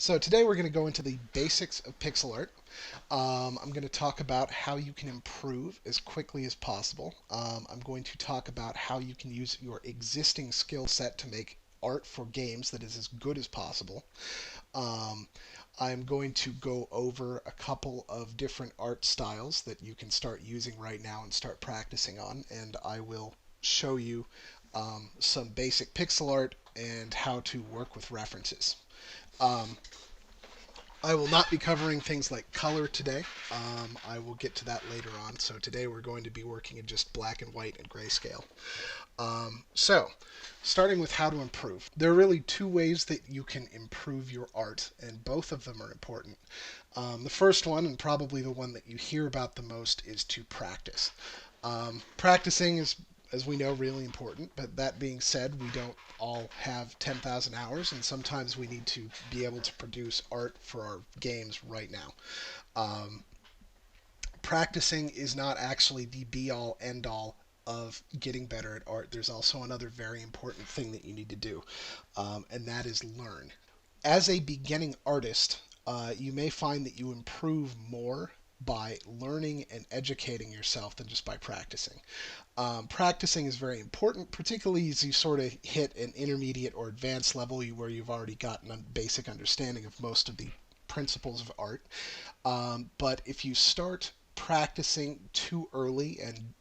So today we're going to go into the basics of pixel art. I'm going to talk about how you can improve as quickly as possible. I'm going to talk about how you can use your existing skill set to make art for games that is as good as possible. Um, I'm going to go over a couple of different art styles that you can start using right now and start practicing on, and I will show you some basic pixel art and how to work with references. Um, I will not be covering things like color today. I will get to that later on. So today we're going to be working in just black and white and grayscale. So, starting with how to improve. There are really two ways that you can improve your art, and both of them are important. The first one, and probably the one that you hear about the most, is to practice. Practicing is, as we know, really important, but that being said, we don't all have 10,000 hours, and sometimes we need to be able to produce art for our games right now. Um, Practicing is not actually the be all end all of getting better at art. There's also another very important thing that you need to do, and that is learn. As a beginning artist, you may find that you improve more by learning and educating yourself than just by practicing. Practicing is very important, particularly as you sort of hit an intermediate or advanced level where you've already gotten a basic understanding of most of the principles of art. But if you start practicing too early and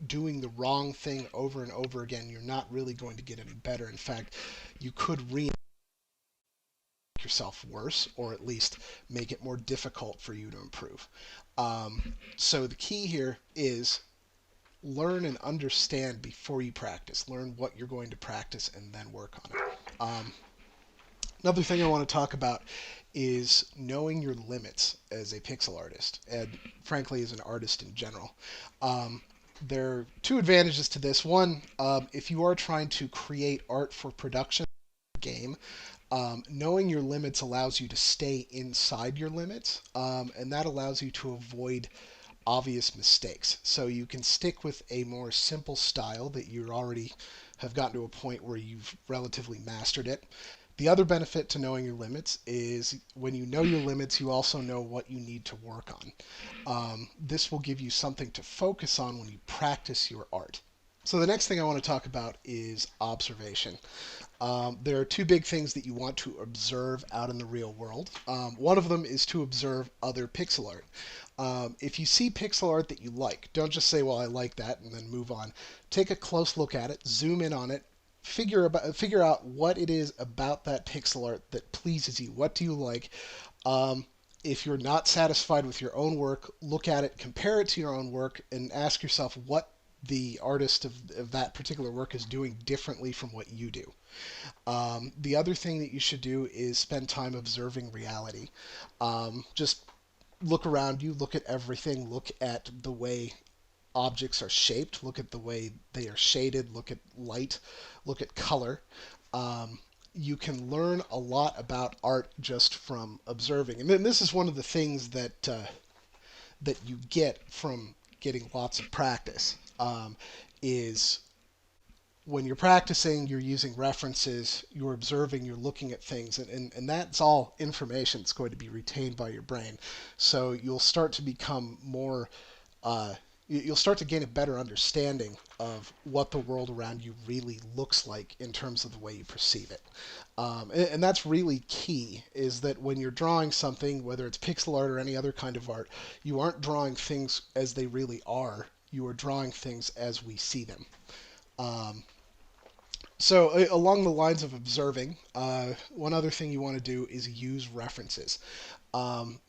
doing the wrong thing over and over again, you're not really going to get any better. In fact, you could yourself worse, or at least make it more difficult for you to improve. So the key here is learn and understand before you practice. Learn what you're going to practice and then work on it. Another thing I want to talk about is knowing your limits as a pixel artist, and frankly, as an artist in general. Um, there are two advantages to this. One, if you are trying to create art for production game, knowing your limits allows you to stay inside your limits, and that allows you to avoid obvious mistakes. So you can stick with a more simple style that you already have gotten to a point where you've relatively mastered it. The other benefit to knowing your limits is when you know your limits, you also know what you need to work on. This will give you something to focus on when you practice your art. So the next thing I want to talk about is observation. There are two big things that you want to observe out in the real world. One of them is to observe other pixel art. If you see pixel art that you like, don't just say, well, I like that, and then move on. Take a close look at it, zoom in on it, figure out what it is about that pixel art that pleases you. What do you like? Um, if you're not satisfied with your own work, look at it, compare it to your own work, and ask yourself what the artist of that particular work is doing differently from what you do. The other thing that you should do is spend time observing reality. Just look around you, look at everything, look at the way objects are shaped, look at the way they are shaded, look at light, look at color. You can learn a lot about art just from observing. And then this is one of the things that you get from getting lots of practice. Is when you're practicing, you're using references, you're observing, you're looking at things, and that's all information that's going to be retained by your brain. So you'll start to become more, you'll start to gain a better understanding of what the world around you really looks like in terms of the way you perceive it. And that's really key, is that when you're drawing something, whether it's pixel art or any other kind of art, you aren't drawing things as they really are. You are drawing things as we see them. Um, so, along the lines of observing, one other thing you want to do is use references.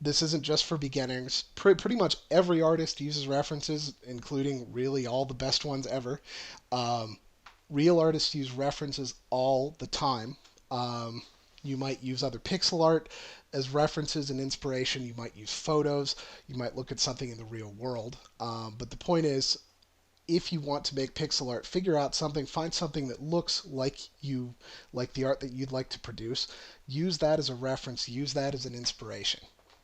This isn't just for beginners. Pretty much every artist uses references, including really all the best ones ever. Um, Real artists use references all the time. Um, you might use other pixel art as references and inspiration. You might use photos. You might look at something in the real world. But the point is, if you want to make pixel art, figure out something, find something that looks like the art that you'd like to produce. Use that as a reference, use that as an inspiration.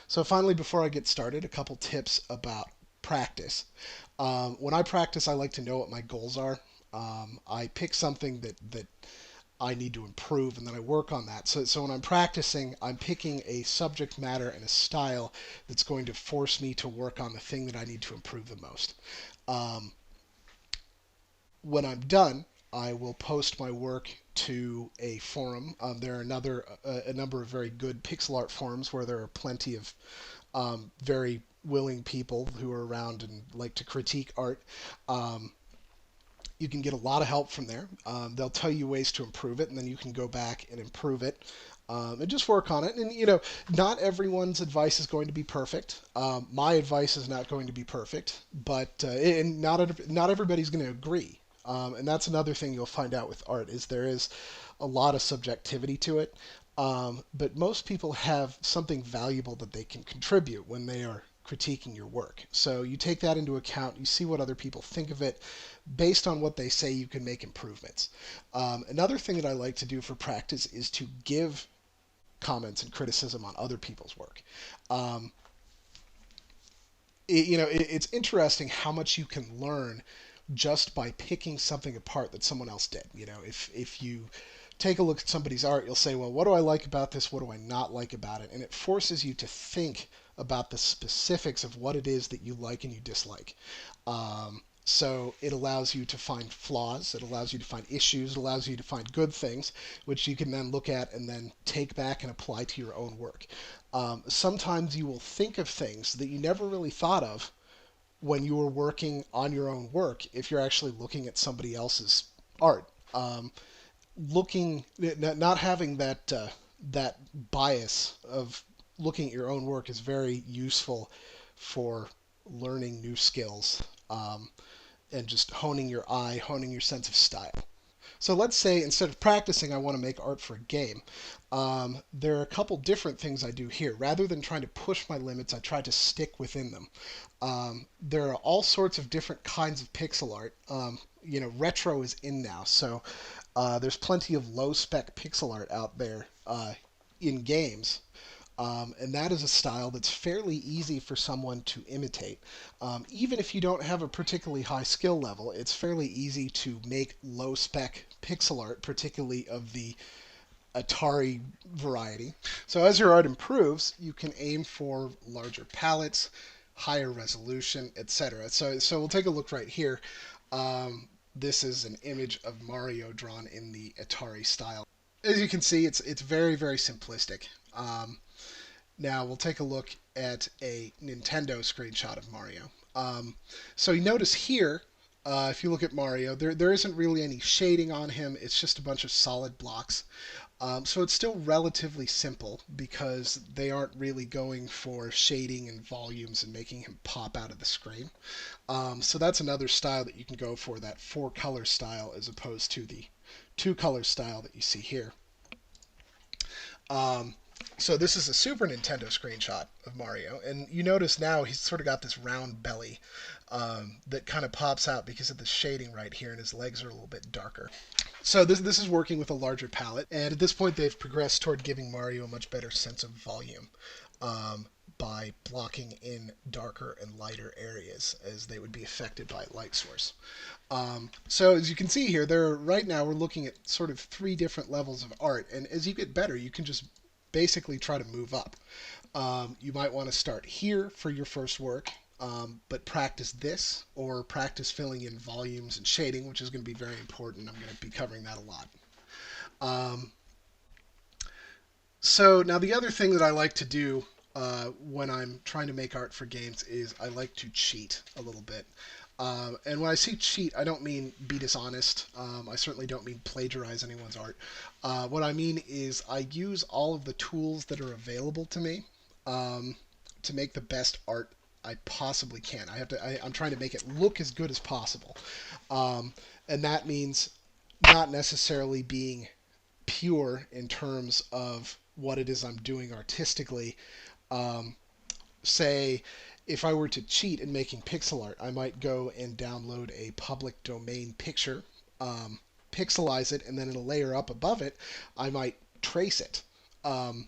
So finally, before I get started, a couple tips about practice. When I practice, I like to know what my goals are. I pick something that I need to improve, and then I work on that. So when I'm practicing, I'm picking a subject matter and a style that's going to force me to work on the thing that I need to improve the most. Um, when I'm done, I will post my work to a forum. There are a number of very good pixel art forums where there are plenty of very willing people who are around and like to critique art. Um, you can get a lot of help from there. They'll tell you ways to improve it, and then you can go back and improve it. And just work on it. And not everyone's advice is going to be perfect. My advice is not going to be perfect, but and not everybody's going to agree. And that's another thing you'll find out with art is there is a lot of subjectivity to it. But most people have something valuable that they can contribute when they are critiquing your work. So you take that into account. You see what other people think of it. Based on what they say, you can make improvements. Another thing that I like to do for practice is to give comments and criticism on other people's work. Um, it's interesting how much you can learn just by picking something apart that someone else did. If you take a look at somebody's art, you'll say, well, what do I like about this? What do I not like about it? And it forces you to think about the specifics of what it is that you like and you dislike. So it allows you to find flaws, it allows you to find issues, it allows you to find good things, which you can then look at and then take back and apply to your own work. Sometimes you will think of things that you never really thought of when you were working on your own work if you're actually looking at somebody else's art. Not having that bias of looking at your own work is very useful for learning new skills. And just honing your eye, honing your sense of style. So let's say instead of practicing, I want to make art for a game. There are a couple different things I do here. Rather than trying to push my limits, I try to stick within them. There are all sorts of different kinds of pixel art. Retro is in now, so there's plenty of low-spec pixel art out there in games. And that is a style that's fairly easy for someone to imitate. Even if you don't have a particularly high skill level, it's fairly easy to make low spec pixel art, particularly of the Atari variety. So as your art improves, you can aim for larger palettes, higher resolution, etc. So we'll take a look right here. This is an image of Mario drawn in the Atari style. As you can see, it's very, very simplistic. Now we'll take a look at a Nintendo screenshot of Mario. So you notice here, if you look at Mario, there isn't really any shading on him. It's just a bunch of solid blocks. So it's still relatively simple because they aren't really going for shading and volumes and making him pop out of the screen. So that's another style that you can go for, that 4-color style as opposed to the 2-color style that you see here. So this is a Super Nintendo screenshot of Mario, and you notice now he's sort of got this round belly that kind of pops out because of the shading right here, and his legs are a little bit darker. So this is working with a larger palette, and at this point they've progressed toward giving Mario a much better sense of volume by blocking in darker and lighter areas as they would be affected by a light source. So as you can see here, right now we're looking at sort of 3 different levels of art, and as you get better, you can just basically try to move up. You might want to start here for your first work, but practice this or practice filling in volumes and shading, which is going to be very important. I'm going to be covering that a lot. So now the other thing that I like to do when I'm trying to make art for games is I like to cheat a little bit. And when I say cheat, I don't mean be dishonest. I certainly don't mean plagiarize anyone's art. What I mean is I use all of the tools that are available to me to make the best art I possibly can. I'm trying to make it look as good as possible. And that means not necessarily being pure in terms of what it is I'm doing artistically. Say, if I were to cheat in making pixel art, I might go and download a public domain picture, pixelize it, and then in a layer up above it, I might trace it. And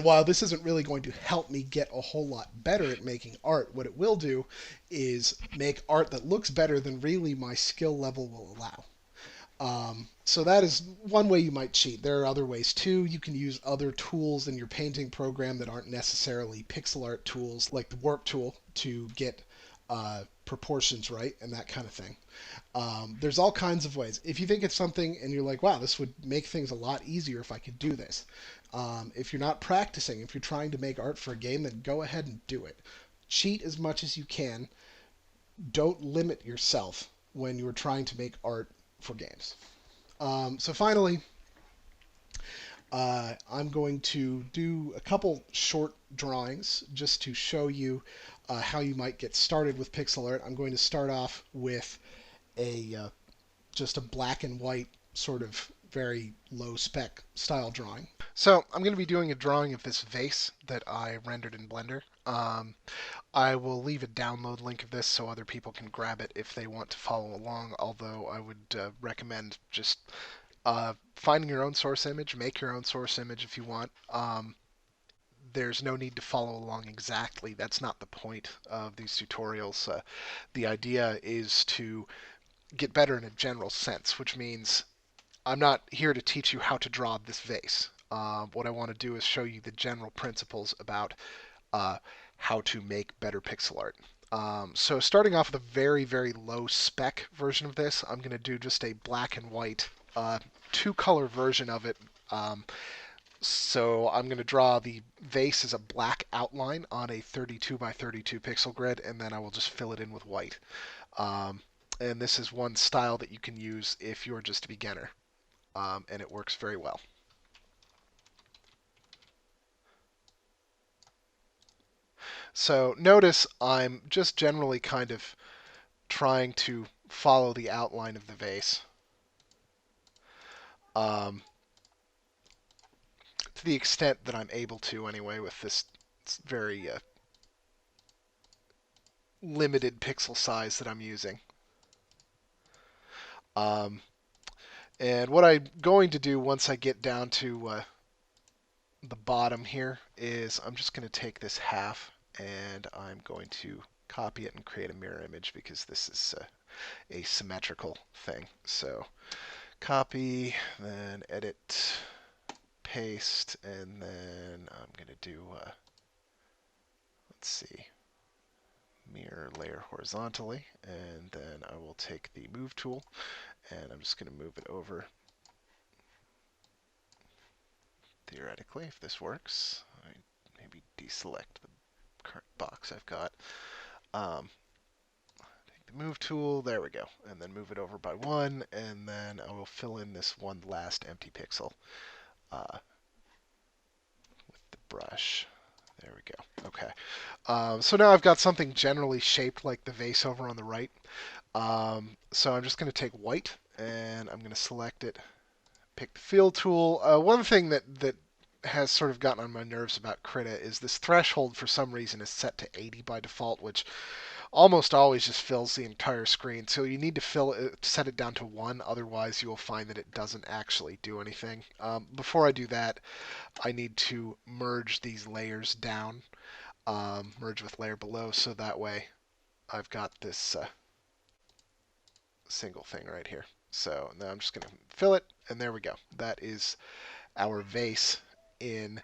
while this isn't really going to help me get a whole lot better at making art, what it will do is make art that looks better than really my skill level will allow. So that is one way you might cheat. There are other ways too. You can use other tools in your painting program that aren't necessarily pixel art tools, like the warp tool, to get proportions right and that kind of thing. There's all kinds of ways. If you think it's something and you're like, wow, this would make things a lot easier if I could do this. If you're not practicing, if you're trying to make art for a game, then go ahead and do it. Cheat as much as you can. Don't limit yourself when you're trying to make art for games. So finally, I'm going to do a couple short drawings just to show you how you might get started with pixel art. I'm going to start off with a just a black and white sort of very low spec style drawing. So I'm going to be doing a drawing of this vase that I rendered in Blender. I will leave a download link of this so other people can grab it if they want to follow along, although I would recommend just finding your own source image, make your own source image if you want. There's no need to follow along exactly. That's not the point of these tutorials. The idea is to get better in a general sense, which means I'm not here to teach you how to draw this vase. What I want to do is show you the general principles about uh, how to make better pixel art. So starting off with a very, very low spec version of this, I'm going to do just a black and white two-color version of it. So I'm going to draw the vase as a black outline on a 32 by 32 pixel grid, and then I will just fill it in with white. And this is one style that you can use if you're just a beginner, and it works very well. So notice I'm just generally kind of trying to follow the outline of the vase. To the extent that I'm able to anyway with this very limited pixel size that I'm using. And what I'm going to do once I get down to the bottom here is I'm just going to take this half and I'm going to copy it and create a mirror image because this is a symmetrical thing. So copy, then edit, paste, and then I'm going to do, let's see, mirror layer horizontally, and then I will take the move tool and I'm just going to move it over. Theoretically, if this works, I maybe deselect the current box I've got. Take the move tool, there we go, and then move it over by one, and then I will fill in this one last empty pixel with the brush. There we go. Okay. So now I've got something generally shaped like the vase over on the right. So I'm just going to take white and I'm going to select it, pick the fill tool. One thing that has sort of gotten on my nerves about Krita is this threshold for some reason is set to 80 by default, which almost always just fills the entire screen. So you need to set it down to 1, otherwise you will find that it doesn't actually do anything. Before I do that, I need to merge these layers down, merge with layer below, so that way I've got this single thing right here. So now I'm just going to fill it, and there we go. That is our vase in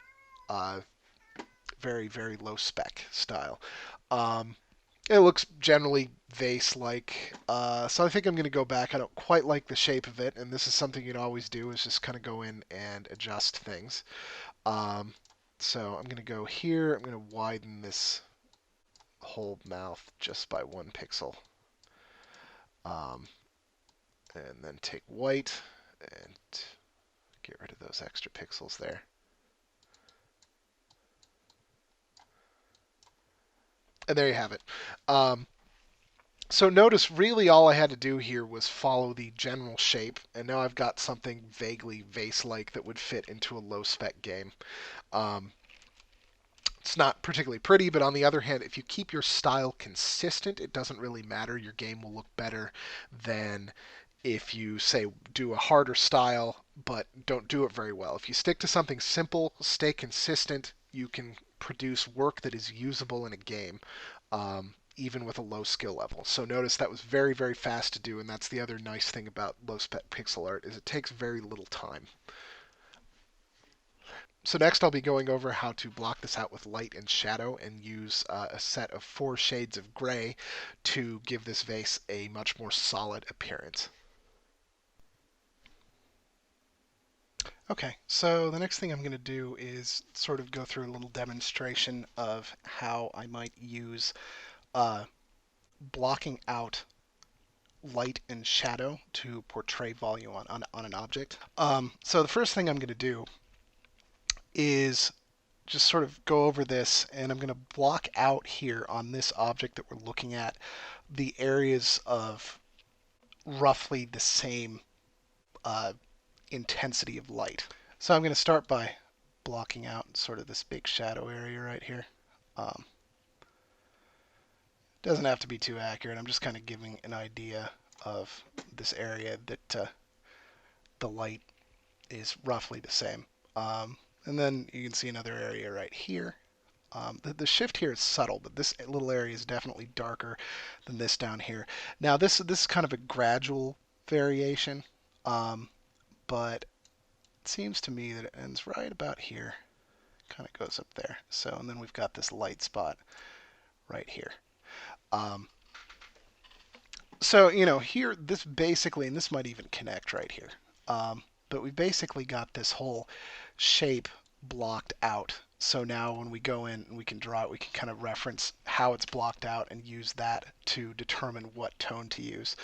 very, very low spec style. It looks generally vase-like, so I think I'm going to go back. I don't quite like the shape of it, and this is something you'd always do, is just kind of go in and adjust things. So I'm going to go here. I'm going to widen this whole mouth just by 1 pixel. And then take white and get rid of those extra pixels there. And there you have it. So notice really all I had to do here was follow the general shape, and now I've got something vaguely vase-like that would fit into a low-spec game. It's not particularly pretty, but on the other hand, if you keep your style consistent, it doesn't really matter. Your game will look better than if you, say, do a harder style, but don't do it very well. If you stick to something simple, stay consistent, you can produce work that is usable in a game. even with a low skill level. So notice that was very, very fast to do, and that's the other nice thing about low spec pixel art is it takes very little time. So next I'll be going over how to block this out with light and shadow and use a set of 4 shades of gray to give this vase a much more solid appearance. Okay, so the next thing I'm going to do is sort of go through a little demonstration of how I might use uh, blocking out light and shadow to portray volume on an object. So the first thing I'm going to do is just sort of go over this, and I'm going to block out here on this object that we're looking at the areas of roughly the same uh, intensity of light. So I'm going to start by blocking out sort of this big shadow area right here. Um, doesn't have to be too accurate. I'm just kind of giving an idea of this area that the light is roughly the same. And then you can see another area right here. The shift here is subtle, but this little area is definitely darker than this down here. Now this is kind of a gradual variation, but it seems to me that it ends right about here. Kind of goes up there. So, and then we've got this light spot right here. So, you know, here, this basically, and this might even connect right here, but we basically got this whole shape blocked out. So now when we go in and we can draw it, we can kind of reference how it's blocked out and use that to determine what tone to use.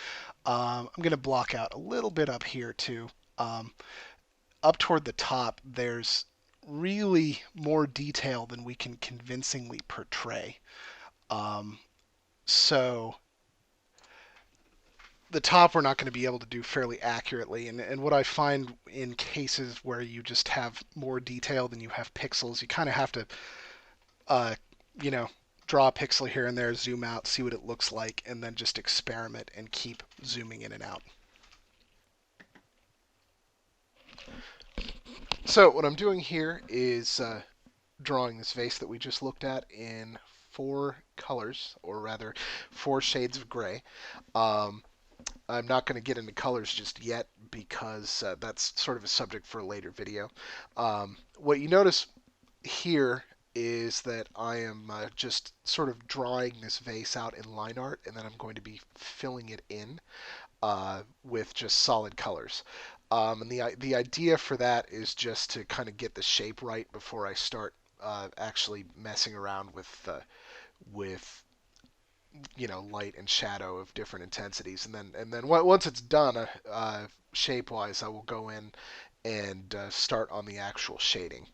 I'm going to block out a little bit up here too. Up toward the top, there's really more detail than we can convincingly portray. So the top we're not going to be able to do fairly accurately. And what I find in cases where you just have more detail than you have pixels, you kind of have to, uh, you know, draw a pixel here and there, zoom out, see what it looks like, and then just experiment and keep zooming in and out. So what I'm doing here is drawing this vase that we just looked at in 4 colors, or rather 4 shades of gray. I'm not going to get into colors just yet because that's sort of a subject for a later video. What you notice here is that I am just sort of drawing this vase out in line art, and then I'm going to be filling it in with just solid colors. And the idea for that is just to kind of get the shape right before I start actually messing around with you know, light and shadow of different intensities, and then once it's done, shape wise, I will go in and start on the actual shading.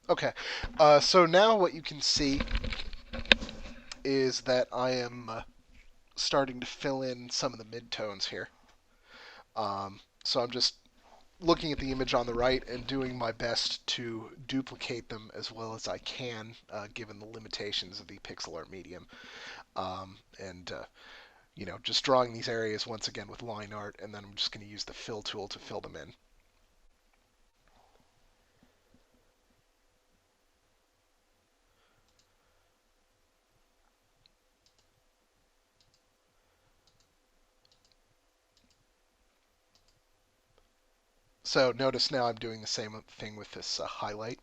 Okay, so now what you can see is that I am starting to fill in some of the midtones here. So I'm just looking at the image on the right and doing my best to duplicate them as well as I can, given the limitations of the pixel art medium. And you know, just drawing these areas once again with line art, and then I'm just going to use the fill tool to fill them in. So notice now I'm doing the same thing with this highlight.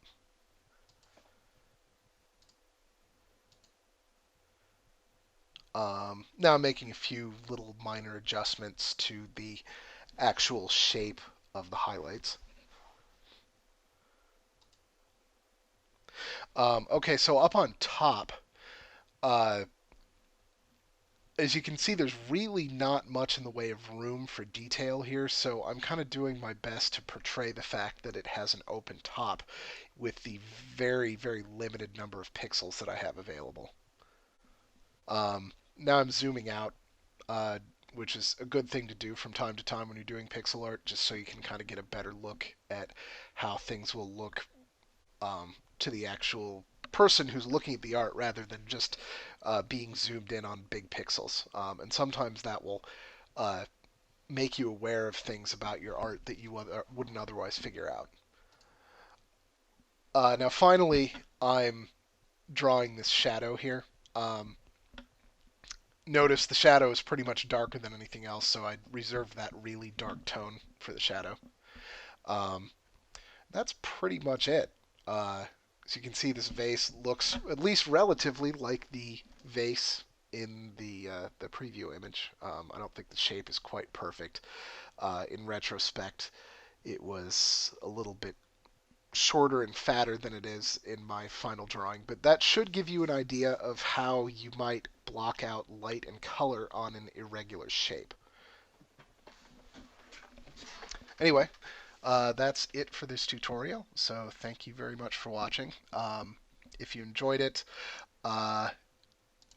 Now I'm making a few little minor adjustments to the actual shape of the highlights. Okay, so up on top, uh, as you can see, there's really not much in the way of room for detail here, so I'm kind of doing my best to portray the fact that it has an open top with the very, very limited number of pixels that I have available. now I'm zooming out, uh, which is a good thing to do from time to time when you're doing pixel art, just so you can kind of get a better look at how things will look to the actual person who's looking at the art rather than just being zoomed in on big pixels. And sometimes that will uh, make you aware of things about your art that you wouldn't otherwise figure out. Now, finally, I'm drawing this shadow here. Um, Notice the shadow is pretty much darker than anything else, so I reserved that really dark tone for the shadow. Um, that's pretty much it. As you can see, this vase looks at least relatively like the vase in the preview image. I don't think the shape is quite perfect. In retrospect, it was a little bit shorter and fatter than it is in my final drawing, but that should give you an idea of how you might block out light and color on an irregular shape. Anyway, that's it for this tutorial, so thank you very much for watching. If you enjoyed it, uh,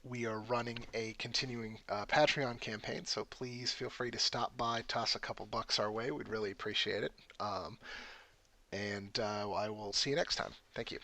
we are running a continuing Patreon campaign, so please feel free to stop by, toss a couple bucks our way. We'd really appreciate it. And I will see you next time. Thank you.